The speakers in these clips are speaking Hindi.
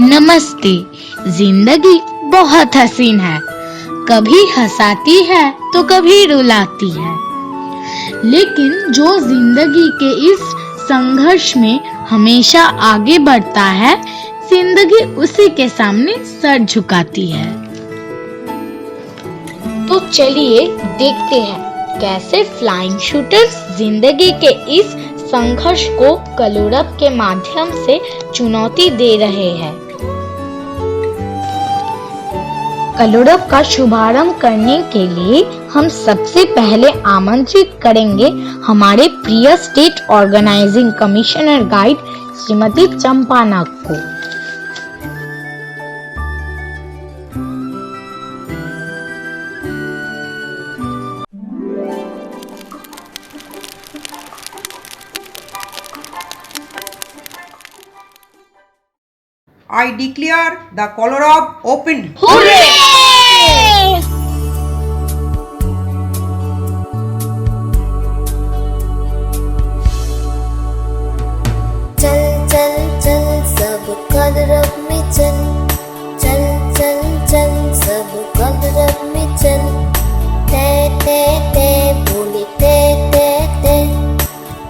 नमस्ते। जिंदगी बहुत हसीन है, कभी हंसाती है तो कभी रुलाती है, लेकिन जो जिंदगी के इस संघर्ष में हमेशा आगे बढ़ता है, जिंदगी उसी के सामने सर झुकाती है। तो चलिए देखते हैं कैसे फ्लाइंग शूटर्स जिंदगी के इस संघर्ष को कलरव के माध्यम से चुनौती दे रहे हैं। कलरव का शुभारंभ करने के लिए हम सबसे पहले आमंत्रित करेंगे हमारे प्रिय state organising commissioner guide Shrimati Champa Nag को। I declare the Kolorav open. Hooray! चल चल चल सब कलरव में चल, चल चल चल सब कलरव में चल, ते ते ते बोले ते ते ते,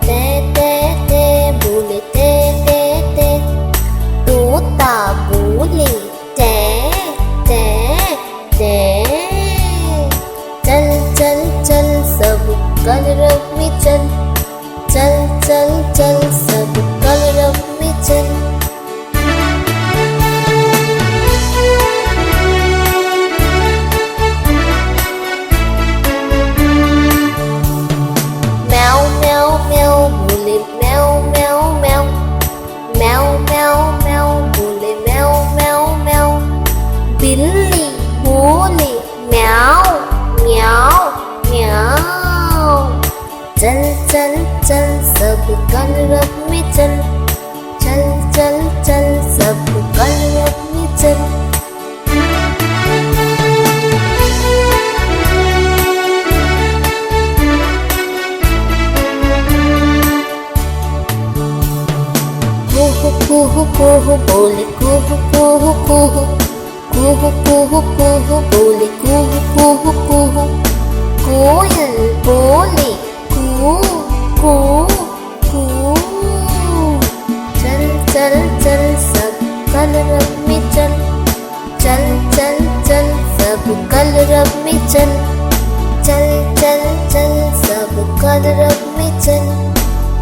ते ते ते बोले ते ते ते, तोता बोले ते ते ते, चल चल चल सब कलरव में चल, चल चल चल सब कलरव में चल। म्याऊ म्याऊ म्याऊ बोले म्याऊ म्याऊ म्याऊ, म्याऊ म्याऊ म्याऊ बोले म्याऊ म्याऊ म्याऊ, बिल्ली बोले म्याऊ म्याऊ म्याऊ, चल चल चल सब कलरव में चल, चल चल चल सब कलरव में चल। कुहू कुहू बोले कुहू कुहू कुहू, कुहू कुहू कुहू बोले कुहू कुहू कुहू, कोयल बोले कू कू कू, चल चल चल सब कलरव में चल, चल चल चल सब कलरव में चल, चल चल चल सब कलरव में चल,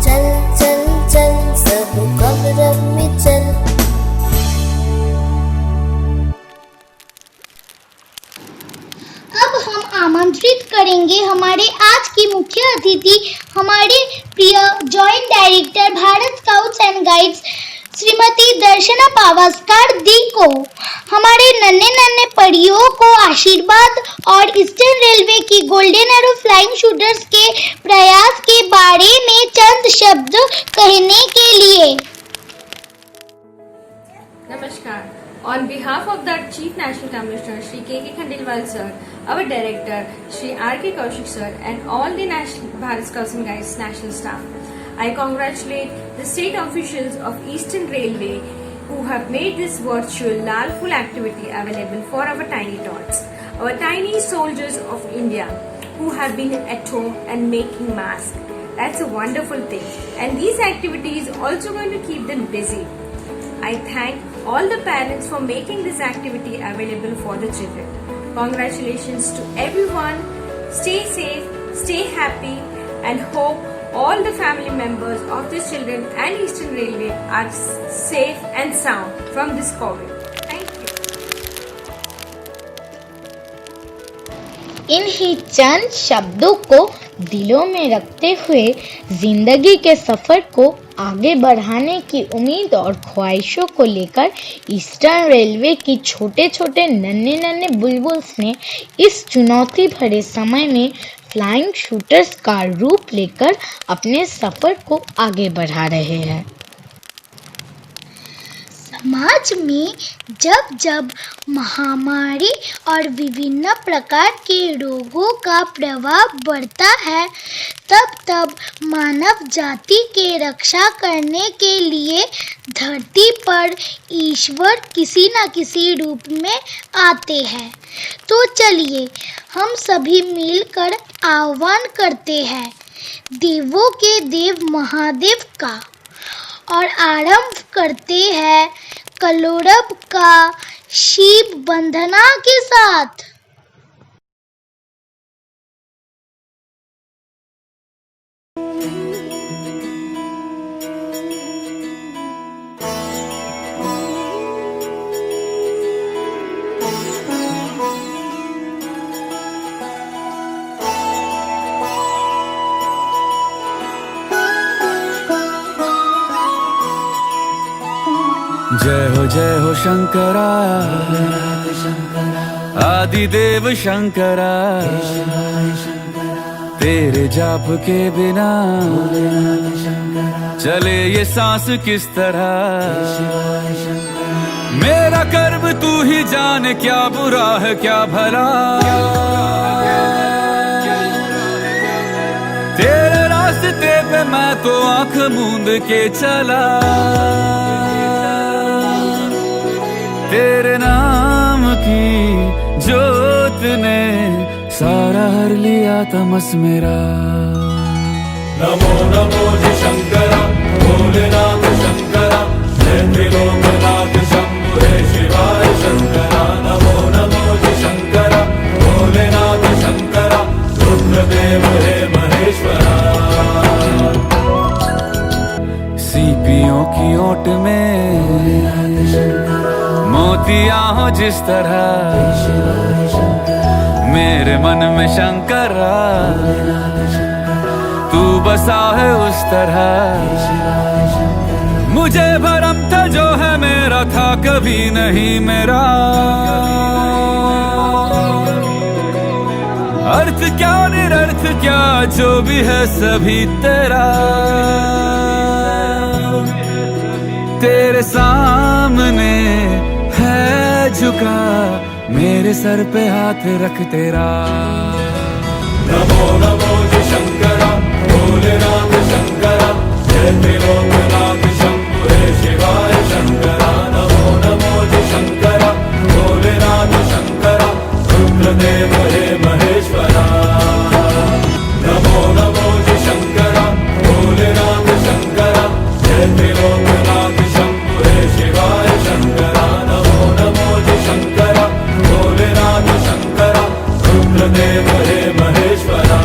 चल चल चल सब कलरव में चल। अब हम आमंत्रित करेंगे हमारे आज की मुख्य अतिथि, हमारे प्रिय joint director Bharat scouts and guides Shrimati Darshana Pawaskar दी को। हमारे नन्हे नन्हे परियों को आशीर्वाद और ईस्टर्न रेलवे की गोल्डन एरो फ्लाइंग शूटर्स के प्रयास के बारे में चंद शब्द कहने के लिए। Namaskar. On behalf of the Chief National Commissioner Shri K.K. Khandelwal Sir, our Director Shri R.K. Kaushik Sir and all the Bharat Scouts and Guides national staff, I congratulate the state officials of Eastern Railway who have made this virtual Lal Phul activity available for our tiny tots, our tiny soldiers of India who have been at home and making masks. That's a wonderful thing, and these activities also going to keep them busy. I thank all the parents for making this activity available for the children. Congratulations to everyone. Stay safe, stay happy, and hope all the family members of the children and Eastern Railway are safe and sound from this COVID. Thank you. इन्हीं चंद शब्दों को दिलों में रखते हुए जिंदगी के सफर को आगे बढ़ाने की उम्मीद और ख्वाहिशों को लेकर ईस्टर्न रेलवे की छोटे छोटे नन्हे नन्हे बुलबुल्स ने इस चुनौती भरे समय में फ्लाइंग शूटर्स का रूप लेकर अपने सफर को आगे बढ़ा रहे हैं। समाज में जब जब महामारी और विभिन्न प्रकार के रोगों का प्रभाव बढ़ता है, तब तब मानव जाति के रक्षा करने के लिए धरती पर ईश्वर किसी न किसी रूप में आते हैं। तो चलिए हम सभी मिलकर आह्वान करते हैं देवों के देव महादेव का और आरंभ करते हैं कलरव का शिव वंदना के साथ। जय हो शंकरा आदिदेव शंकरा, तेरे जाप के बिना चले ये सांस किस तरह। मेरा कर्म तू ही जाने, क्या बुरा है क्या भला। तेरे रास्ते पे मैं तो आंख मूंद के चला, तेरे नाम की जोत ने सारा हर लिया तमस मेरा। नमो नमो जी शंकरा भोलेनाथ शंकरा, जय त्रिलोकनाथ शंभु हे शिवाय शंकरा। नमो नमो जी शंकरा भोलेनाथ शंकरा, रुद्रदेव हे महेश्वरा। सीपियों की ओट में मोतिया हो जिस तरह, मेरे मन में शंकरा तू बसा है उस तरह। मुझे भरम था जो है मेरा था कभी नहीं मेरा। अर्थ क्या निरर्थ क्या जो भी है सभी तेरा। तेरे सामने है झुका मेरे सर पे हाथ रख तेरा। नमो नमो जी शंकरा भोलेनाथ शंकरा, जय त्रिलोकनाथ शंभु हे शिवाय शंकरा। नमो नमो जी शंकरा भोलेनाथ शंकरा, रुद्रदेव हे महेश्वरा। नमो नमो जी शंकरा भोलेनाथ शंकरा, जय त्रिलोकनाथ शंभु हे शिवाय शंकरा। नमो नमो जी शंकरा भोलेनाथ शंकरा, रुद्रदेव हे महेश्वरा।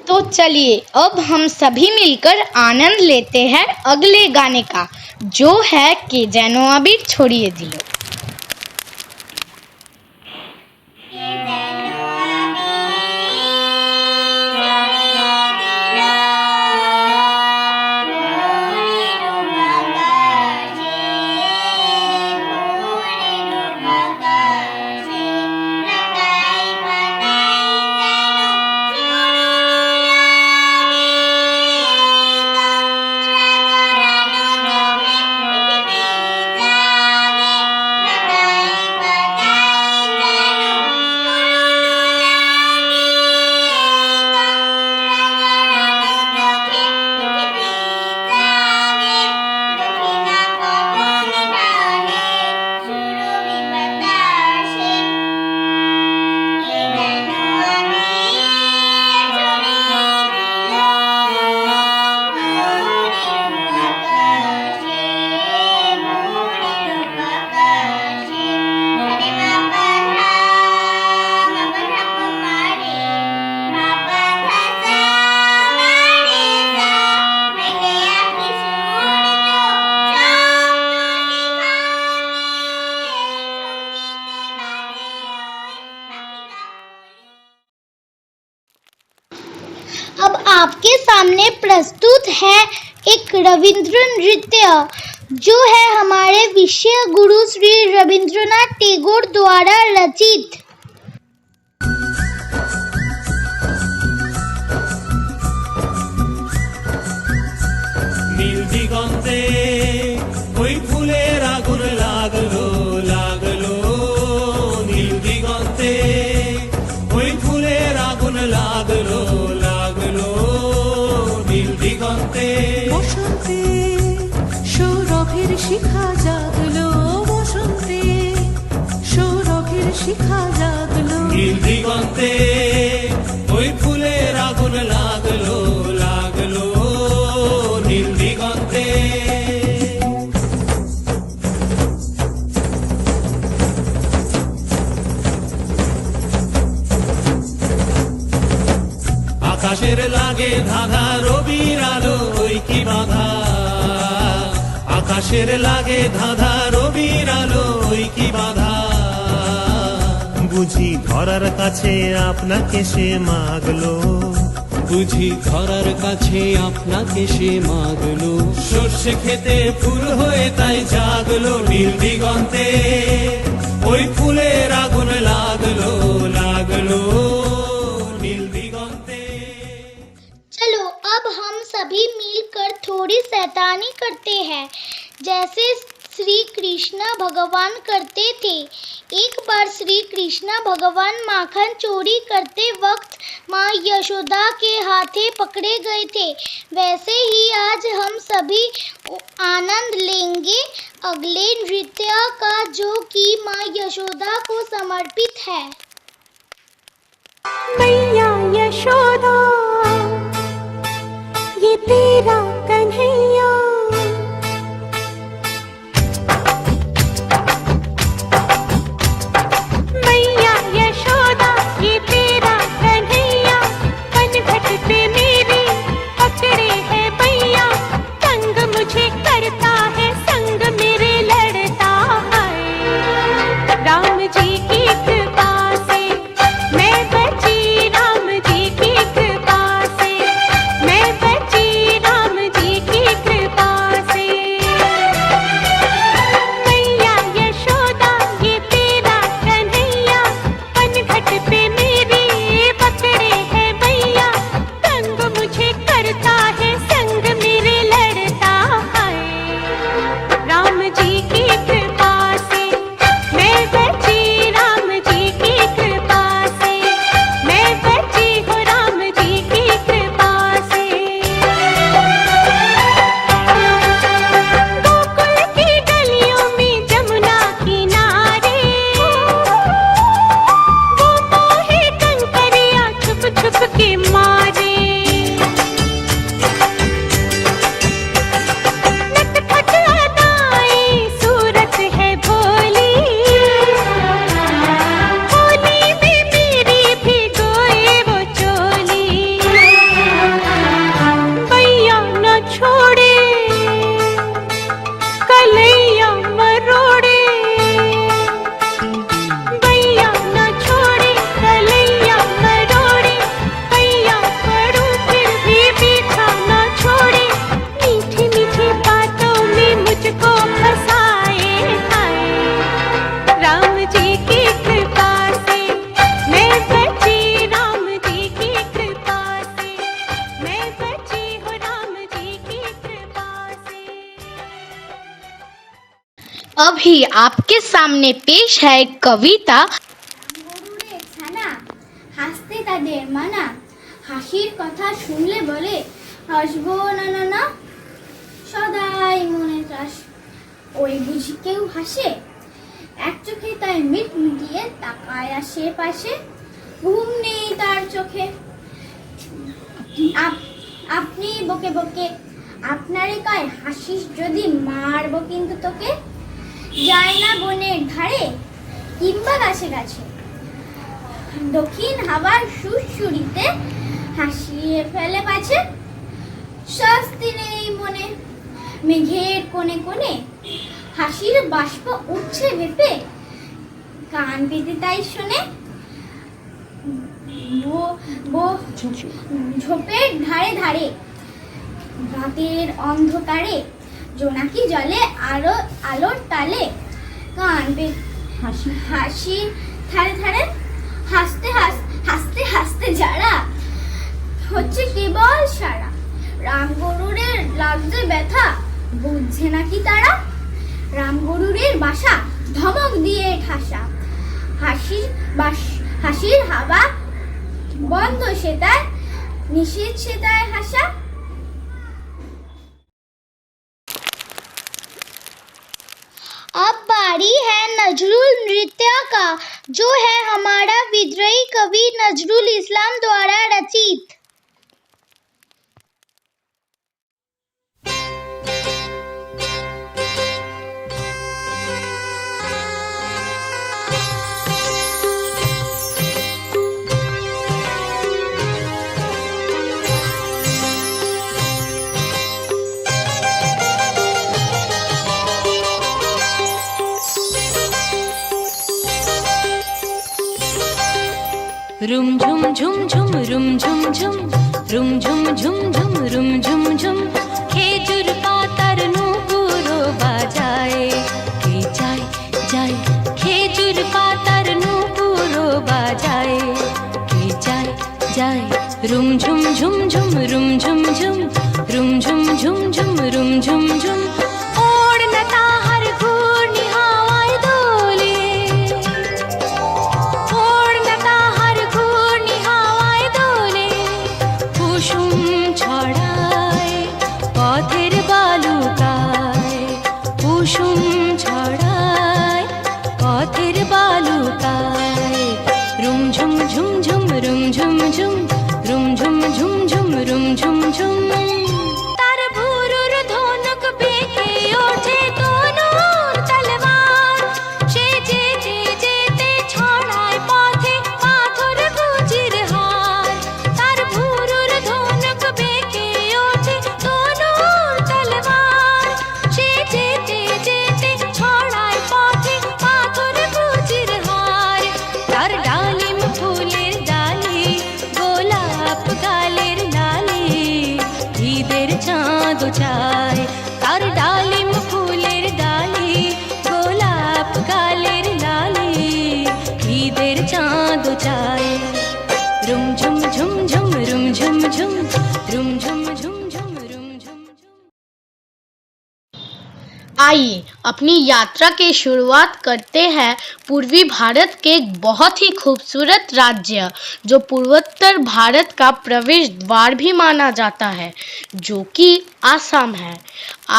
तो चलिए अब हम सभी मिलकर आनंद लेते हैं अगले गाने का, जो है कि जैनो अबीर छोड़िए दिलो। अब आपके सामने प्रस्तुत है एक रविंद्र नृत्य जो है हमारे विश्व गुरु श्री रविंद्रनाथ टैगोर द्वारा रचित। নীল দিগন্তে ওই ফুলের আগুন লাগলো লাগলো, নীল দিগন্তে ওই ফুলের আগুন লাগলো লাগলো, নীল দিগন্তে বসন্তে সৌরভের শিখা জাগলো, বসন্তে সৌরভের শিখা জাগলো, নীল দিগন্তে ওই ফুলের আগুন লাগলো লাগলো, নীল দিগন্তে। আকাশের লাগে ধাঁধা রবির আলো ওই কি বাধা, আকাশের লাগে ধাঁধা রবির আলো ওই কি বাধা, বুঝি ধরার কাছে আপনাকে সে মাগলো, বুঝি ধরার কাছে আপনাকে সে মাগলো, সর্ষে খেতে ফুল হয়ে তাই জাগলো, নীল দিগন্তে ওই ফুলের আগুন লাগলো লাগলো, নীল দিগন্তে। चलो अब हम सभी मिलकर थोड़ी शैतानी करते हैं, जैसे श्री कृष्ण भगवान करते थे। एक बार श्री कृष्ण भगवान माखन चोरी करते वक्त माँ यशोदा के हाथे पकड़े गए थे। वैसे ही आज हम सभी आनंद लेंगे अगले नृत्य का, जो कि माँ यशोदा को समर्पित है। मैया यशोदा ये तेरा कन्हैया, मैया यशोदा ये तेरा कन्हैया, पनघट पे मेरे पकड़े है भैया, संग मुझे करता है संग मेरे लड़ता है, राम जी की कृपा से मैं बची, राम जी की कृपा से मैं बची, राम जी की कृपा से। मैया यशोदा ये तेरा कन्हैया, पनघट पे मेरे पकड़े है भैया, संग मुझे करता है संग मेरे लड़ता है, राम जी की कृपा से मैं बची, राम जी की कृपा से मैं बची हूँ, राम जी की कृपा से। गोकुल की गलियों में जमुना किनारे वो मोहे कंकरिया छुप छुप के मारे, नटखट अदाएं सूरत है भोली, होली में मेरी भिगोए वो चोली, भैया न छोड़े कलैया मरोड़े, भैया न छोड़े कलैया मरोड़े, भैया पढ़ूं फिर भी पीछा न छोड़े, मीठी मीठी बातों में मुझको फंसाए हाय, राम जी की कृपा से मैं बची, राम जी की कृपा से मैं बची हूँ, राम जी की कृपा से। अभी आपके सामने पेश है एक कविता। গরুরে ছানা হাসতে তাদের মানা, হাসির কথা শুনলে বলে হাসবো না না না, সদাই মনে চাস ওই বুঝি কেউ হাসে, এক চোখে তাই মিট মিটিয়ে তাকায় আশেপাশে, ঘুম নেই তার চোখে। আপনি বকে বকে আপনারে কয় হাসিস যদি মারবো কিন্তু তোকে, যায় না বনের ধারে কিংবা গাছে গাছে, দক্ষিণ হাওয়ার সুরসুরিতে হাসিয়ে ফেলে পাছে, শাস্তি নেই মনে মেঘের কোণে কোণে হাসির বাষ্প উঠছে ভেপে, কান পেতে তাই শোনে ঝোপের ধারে ধারে রাতের অন্ধকারে জোনাকি জলে আলোর তালে কান হাসি ধারে ধারে হাসতে যারা হচ্ছে কেবল সারা রামগরুরের লাগছে ব্যথা বুঝছে নাকি তারা রামগরুরের বাসা ধমক দিয়ে ঠাসা হাসির হাওয়া বন্ধ সেতায় निषेध सेताए हाशा। अब बारी है नजरुल नृत्य का, जो है हमारा विद्रोही कवि नजरुल इस्लाम द्वारा रचित। रुम झुम झुम झुम रुम झुम झुम रुम झुम झुम झुम रुम झुम झुम খেজুর পাতার নূপুরো বাজায় কে যায় যায় খেজুর পাতার নূপুরো বাজায় কে যায় যায় रुम झुम झुम झुम रुम झुम झुम रुम झुम झुम झुम रुम झुम झुम ओढ़ना ताहार घूर्णी हावाয় দোলে ओढ़ना ताहार ঘূর্ণি হাওয়ায় দোলে কুসুম ছড়ায় পথের বালুকায় কুসুম ছড়ায় পথের বালুকায় রুম ঝুম ঝুম ঝুম রুম ঝুম ঝুম রুম ঝুম ঝুম ঝুম রুম ঝুম ঝুম তার ভুরুর ধনুক বেঁকে ওঠে তনুর তলোয়ার সে যেতে যেতে ছড়ায় পথে পাথর গুজির হার তার ভুরুর ধনুক বেঁকে ওঠে তনুর তলোয়ার সে যেতে যেতে ছড়ায় পথে পাথর গুজির হার তার ডালিম ফুলের ডালি গোলাপ গালের লালি ঈদের চাঁদ চায় তার ডালিম ফুলের ডালি গোলাপ গালের লালি ঈদের চাঁদ চায় রুম ঝুম ঝুম ঝুম রুম ঝুম ঝুম রুম ঝুম ঝুম ঝুম রুম ঝুম ঝুম। आइए अपनी यात्रा की शुरुआत करते हैं पूर्वी भारत के एक बहुत ही खूबसूरत राज्य जो पूर्वोत्तर भारत का प्रवेश द्वार भी माना जाता है, जो कि आसाम है।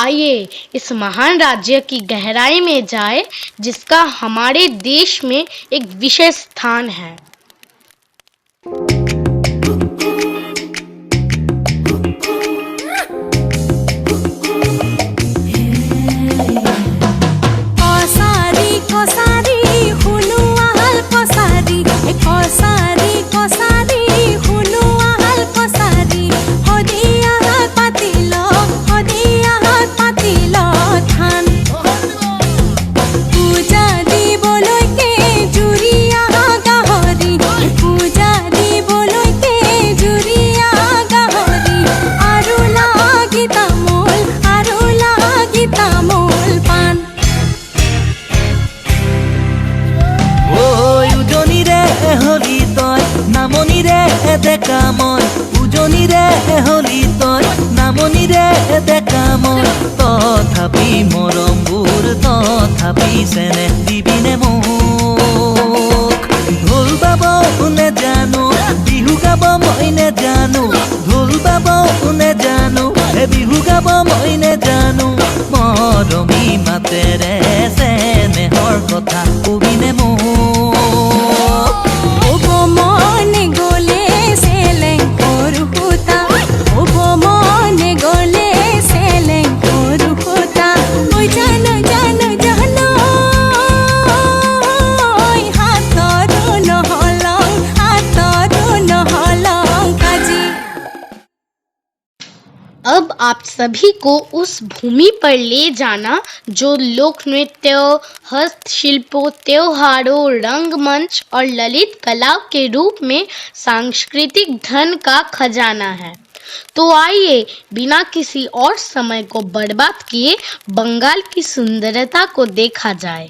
आइए इस महान राज्य की गहराई में जाए, जिसका हमारे देश में एक विशेष स्थान है। কসারি কসারি হুনু আহাল কসারি কসারি কসারি হুনু আহাল কসারি হদি আহাল পাতিল ধান পূজা দিবলৈকে জুৰি আহা গাহৰি পূজা দিবলৈকে জুৰি আহা গাহৰি আৰু লাগি তামোল পাণ ওই উজনিৰে হলি তই নামনিৰে ডেকা মই উজনিৰে হলি তই নামনিৰে ডেকা মই তথাপি মৰমবোৰ তথাপি চেনেহ দিবিনে মোক ঢোল বাব নেজানো বিহু গাব মই নেজানো ঢোল বাব নেজানো বিহু গাব মই নেজানো মৰমী মাতেৰে চেনেহৰ কথা কবিনে মোক ওব মনে গলে চেলেং কৰু সুতা ওব মনে গলে চেলেং কৰু সুতা ঐ জানো জানো জানো হাতৰো নহলং কাজি। अब आप सभी को उस भूमि पर ले जाना जो लोक नृत्य, हस्तशिल्पों, त्योहारों, रंगमंच और ललित कला के रूप में सांस्कृतिक धन का खजाना है। तो आइए बिना किसी और समय को बर्बाद किए बंगाल की सुंदरता को देखा जाए।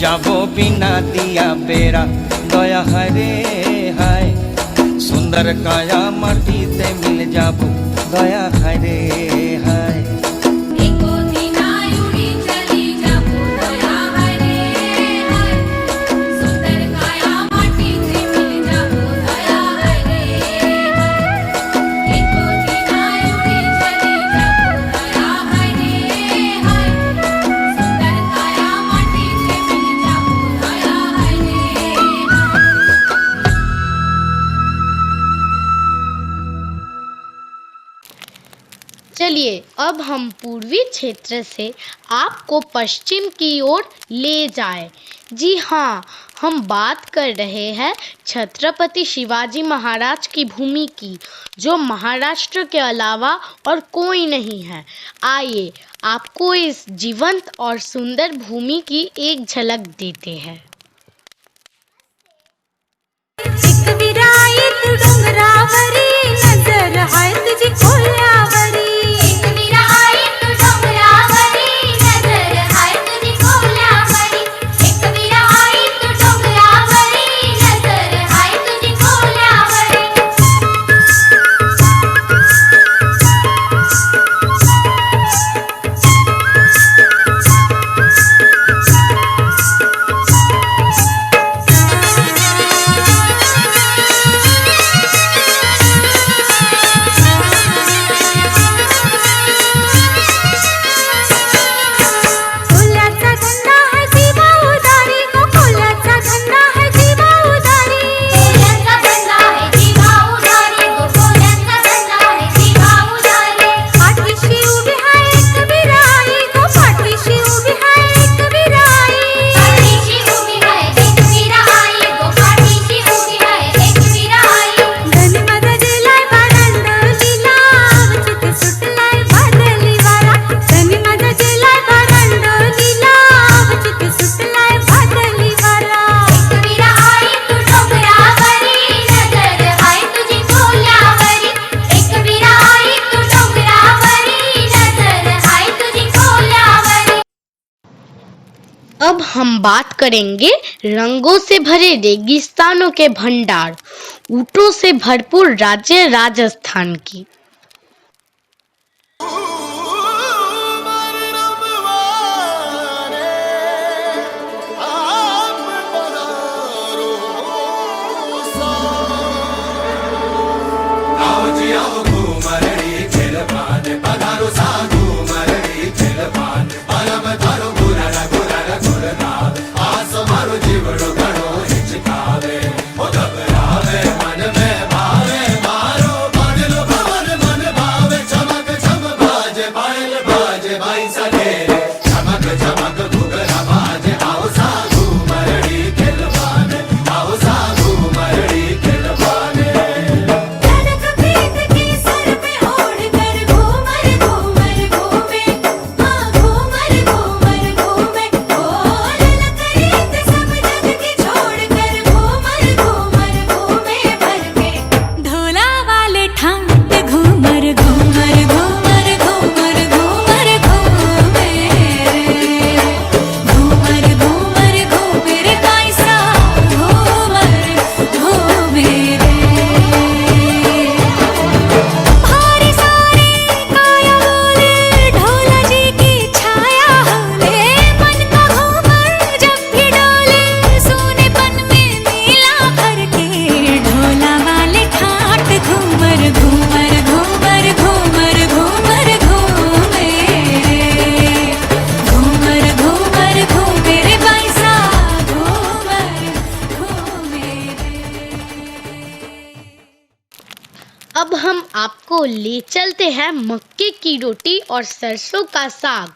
যাবো বিনা দিয়া বেড়া দয়া হায় রে হায় সুন্দর কায়া মাটিতে মিল যাবো দয়া হায় রে হায় चलिए अब हम पूर्वी क्षेत्र से आपको पश्चिम की ओर ले जाएं। जी हाँ, हम बात कर रहे हैं छत्रपति शिवाजी महाराज की भूमि की, जो महाराष्ट्र के अलावा और कोई नहीं है। आइए आपको इस जीवंत और सुंदर भूमि की एक झलक देते हैं। एक विराईत डोंगरावरी नजर हाय तुझी कोल्हावरी एक विराईत डोंगरावरी नजर हाय तुझी कोल्हावरी एक विराईत डोंगरावरी नजर हाय तुझी कोल्हावरी हम बात करेंगे रंगों से भरे रेगिस्तानों के भंडार, ऊंटों से भरपूर राज्य राजस्थान की। अब हम आपको ले चलते हैं मक्के की रोटी और सरसों का साग,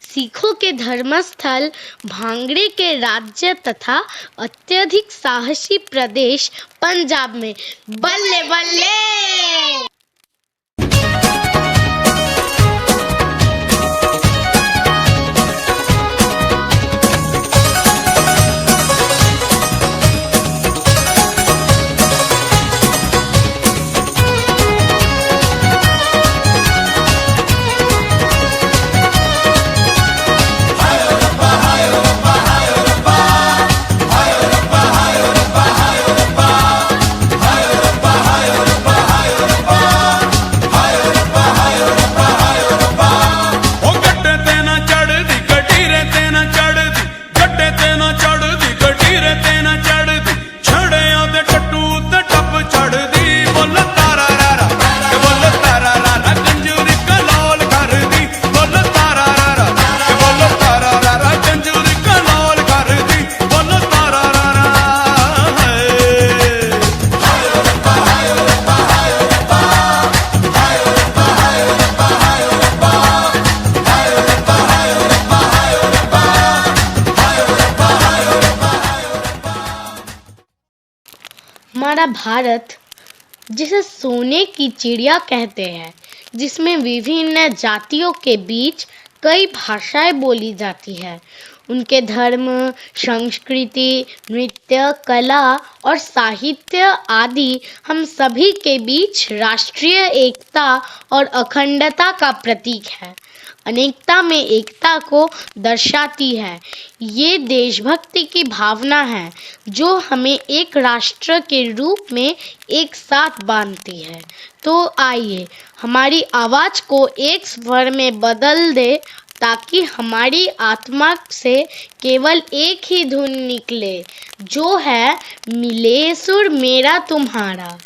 सिखों के धर्मस्थल भांगड़े के राज्य तथा अत्यधिक साहसी प्रदेश पंजाब में। बल्ले बल्ले। हमारा भारत जिसे सोने की चिड़िया कहते हैं, जिसमें विभिन्न जातियों के बीच कई भाषाएं बोली जाती है, उनके धर्म, संस्कृति, नृत्य, कला और साहित्य आदि हम सभी के बीच राष्ट्रीय एकता और अखंडता का प्रतीक है। अनेकता में एकता को दर्शाती है। ये देशभक्ति की भावना है जो हमें एक राष्ट्र के रूप में एक साथ बांधती है। तो आइए हमारी आवाज को एक स्वर में बदल दे ताकि हमारी आत्मा से केवल एक ही धुन निकले, जो है मिले सुर मेरा तुम्हारा।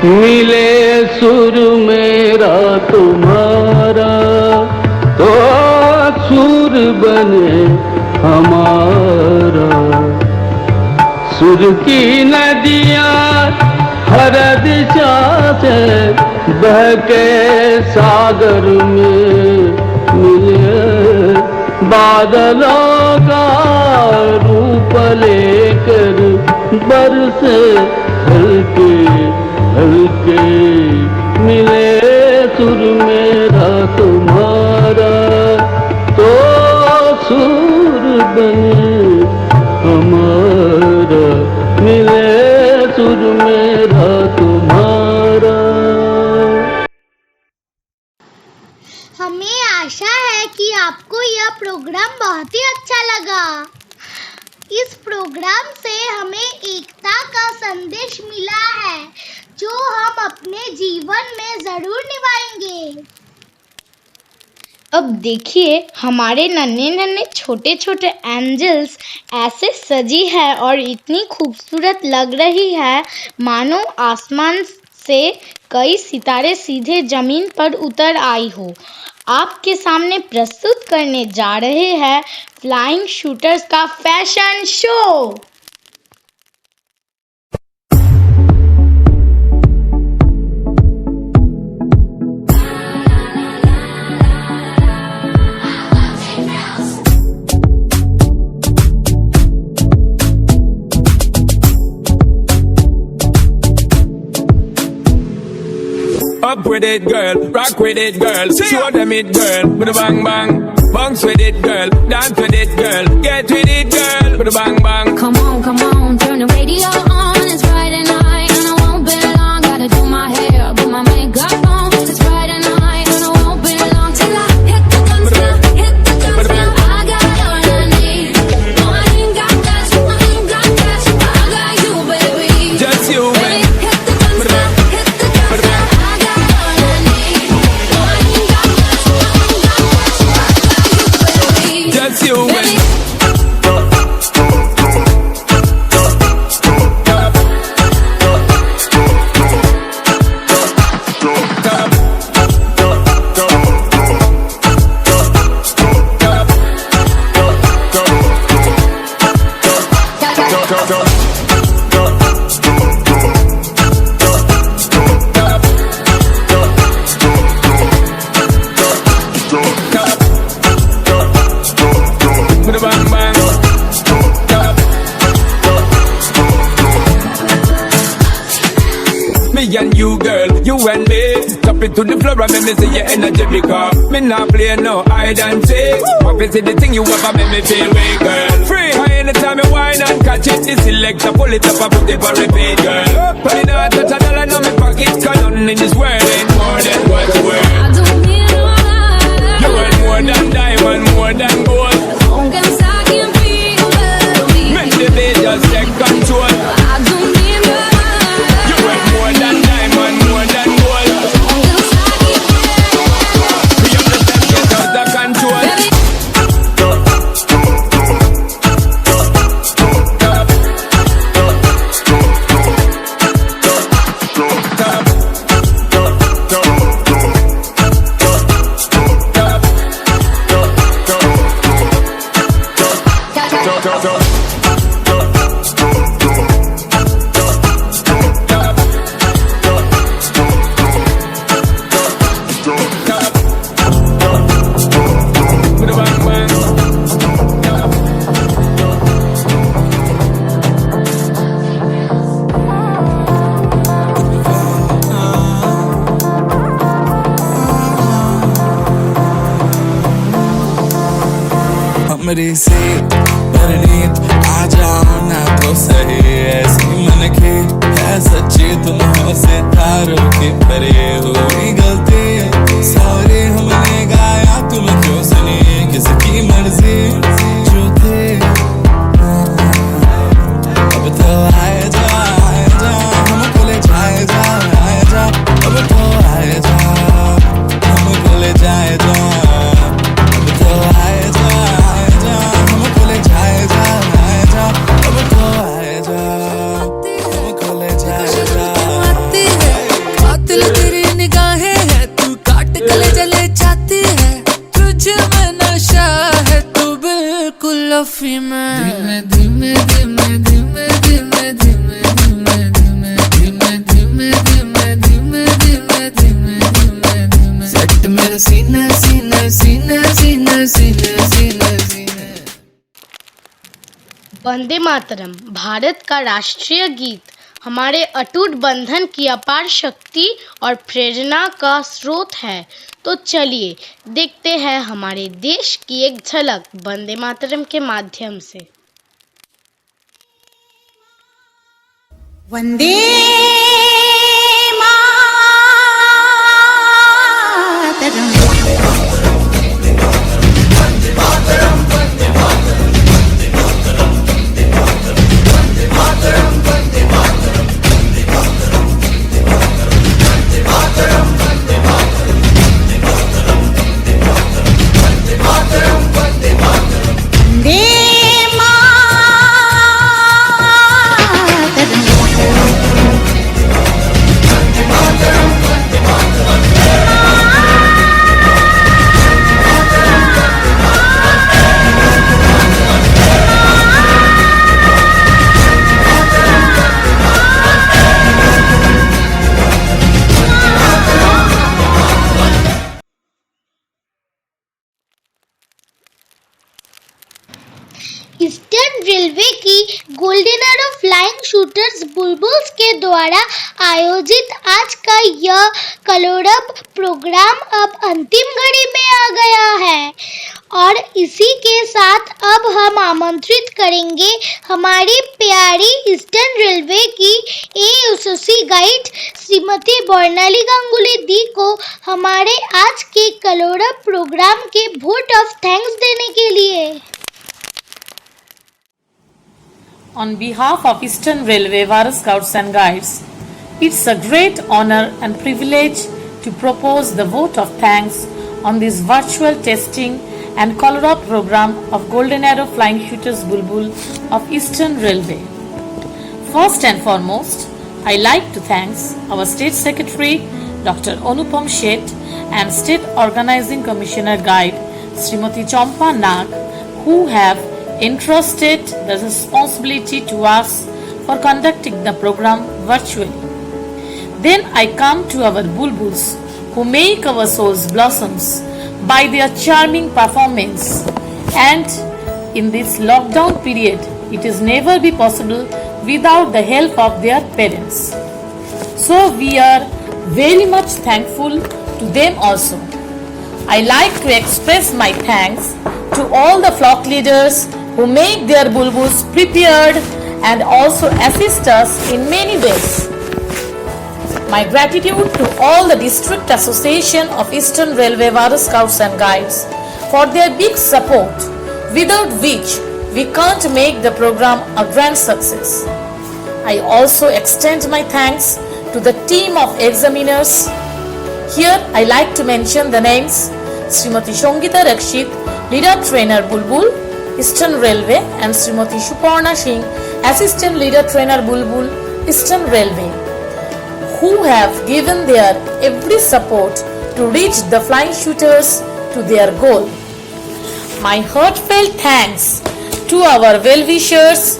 मिले सुर मेरा तुम्हारा तो सुर बने हमारा। सुर की नदियाँ हर दिशा से बह के सागर में मिले, बादलों का रूप लेकर बरसे हल्के हल्के। मिले सुर मेरा तुम्हारा तो सुर बने हमारा। मिले सुर मेरा तुम्हारा। आशा है कि आपको यह प्रोग्राम बहुत ही अच्छा लगा। इस प्रोग्राम से हमें एकता का संदेश मिला है जो हम अपने जीवन में जरूर निभाएंगे। अब देखिए हमारे नन्हे नन्हे छोटे छोटे एंजल्स ऐसे सजी है और इतनी खूबसूरत लग रही है मानो आसमान से कई सितारे सीधे जमीन पर उतर आई हो। आपके सामने प्रस्तुत करने जा रहे हैं फ्लाइंग शूटर्स का fashion show. Up with it, girl. Rock with it, girl. Show them it, girl. With a bang bang. Bounce with it, girl. Dance with it, girl. Get with it, girl. With a bang bang. Come on, turn the radio on. It's Friday night and I won't be long. Gotta do my hair, put my makeup on. It's Friday night and I won't be long till I hit the guns now. Hit the guns now. I got all I need. No, I ain't got cash. I ain't got cash. I got you, baby. Just you, baby. Hit the guns now. Hit the guns now. I got all I need. No, I ain't got cash. I ain't got cash. I got you, baby. Just you, baby. With a bang bang. Me and you, girl, you and me. Top it to the floor and make me see your energy because me not play no hide and seek. What is it the thing you ever make me feel way, girl? Free. Anytime you whine and catch it, this selector pull it up and put it for repeat, girl. But you know I touch a dollar in my pocket, 'cause nothing in this world ain't more than what's worth. I don't need no other. You want more than diamond, more than gold. Long as I can feel the Make the beat just take control. I don't need no other. You want more than diamond, more than gold. Long as I can We have to take it out of control. With a bang bang. हमरे से परनीत आ जाओ ना तो सही ऐसी मन के है सच्ची तुम हो सितारों के परे हुई गलती सॉरी हमने गाया तुम क्यों सुनी किसकी मर्जी जो थे अब तो आए जा हमको ले जाए जा अब तो आए जा हमको ले जाए जा अब तो आए जा हमको ले जाए जा अब तो आए जा हमको ले जाए जा आती है कातिल तेरी निगाहें है तू काट गले जले जाती है तुझ में नशा है तू बिल्कुल अफी में धीमे धीमे धीमे धीमे धीमे धीमे धीमे धीमे धीमे धीमे धीमे धीमे धीमे धीमे धीमे सेट मेरा सीना सीना सीना सीना सीना सीना सीना। वंदे मातरम भारत का राष्ट्रीय गीत हमारे अटूट बंधन की अपार शक्ति और प्रेरणा का स्रोत है। तो चलिए देखते हैं हमारे देश की एक झलक वंदे मातरम के माध्यम से। वंदे मातरम। ईस्टर्न रेलवे की golden arrow flying shooters bulbuls के द्वारा आयोजित आज का यह कलरव प्रोग्राम अब अंतिम घड़ी में आ गया है और इसी के साथ अब हम आमंत्रित करेंगे हमारी प्यारी ईस्टर्न रेलवे की एएसओसी गाइड श्रीमती बर्नाली गांगुली दी को हमारे आज के कलरव प्रोग्राम के वोट ऑफ थैंक्स देने के लिए। On behalf of Eastern Railway Bharat Scouts and Guides, it's a great honor and privilege to propose the vote of thanks on this virtual testing and call-up program of Golden Arrow Flying Shooters Bulbul of Eastern Railway. First and foremost, I like to thank our State Secretary Dr. Anupam Sheth and State Organizing Commissioner Guide Srimati Champa Nag, who have entrusted the responsibility to us for conducting the program virtually. Then I come to our bulbuls who make our souls blossoms by their charming performance, and in this lockdown period it is never be possible without the help of their parents. So we are very much thankful to them also. I like to express my thanks to all the flock leaders who make their bulbuls prepared and also assist us in many ways. My gratitude to all the District Association of Eastern Railway Bharat Scouts and Guides for their big support, without which we can't make the program a grand success. I also extend my thanks to the team of examiners. Here I like to mention the names Srimati Shongita Rakshit, Leader Trainer Bulbul, Eastern Railway, and Srimati Suparna Singh, Assistant Leader Trainer Bulbul, Eastern Railway, who have given their every support to reach the flying shooters to their goal. My heartfelt thanks to our well-wishers,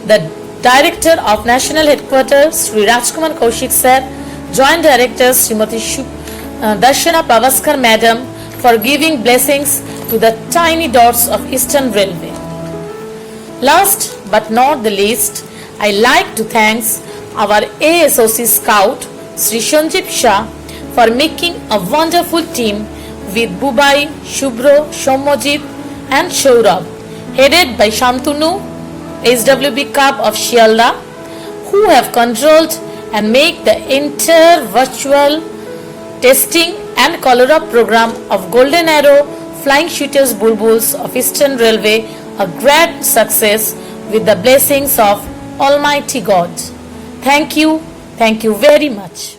the Director of National Headquarters, Sri Rajkumar Kaushik Sir, Joint Directors, Srimati Darshana Pavaskar Madam, for giving blessings to the tiny dots of Eastern Railway. Last but not the least, I like to thank our ASOC Scout, Sri Sanjeev Shah, for making a wonderful team with Bubai, Shubro, Shomojit and Shaurabh, headed by Shantunu, SWB Cup of Shialda, who have controlled and make the entire virtual testing and call-up program of Golden Arrow Flying Shooters Bulbuls of Eastern Railway a great success with the blessings of Almighty God. Thank you very much.